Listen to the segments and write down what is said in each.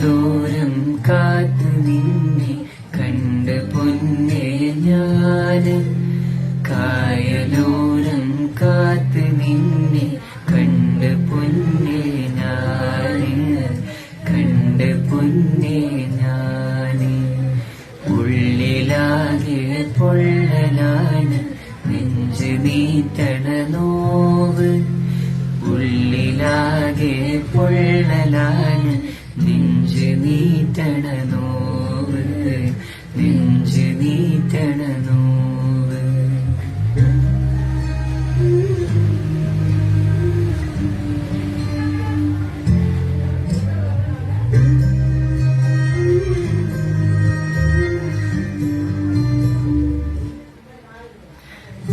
കായലോരം കാത്തു നിന്നെ കണ്ട് പൊന്നേ ഞാന് കായലോരം കാത്തു നിന്നെ കണ്ട് പൊന്നേ ഞാന് കണ്ട് പൊന്നേ ഞാന് ഉള്ളിലാകെ പൊള്ളലാണ് നെഞ്ച് നീറ്റണ നോവ് ഉള്ളിലാകെ പൊള്ളലാണ് നെഞ്ച് നീറ്റണ നോവ് നെഞ്ച് നീറ്റണ നോവ്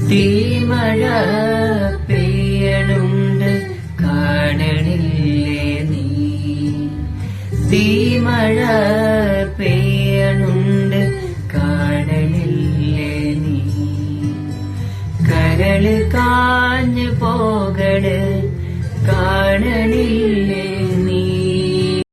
തീമഴ പെയ്യണുണ്ട് കാണണില്ലേ നീ തീമഴ പെയ്യണുണ്ട് കാണണില്ലേ നീ കരള് കാഞ്ഞു പോകണ് കാണണില്ലേ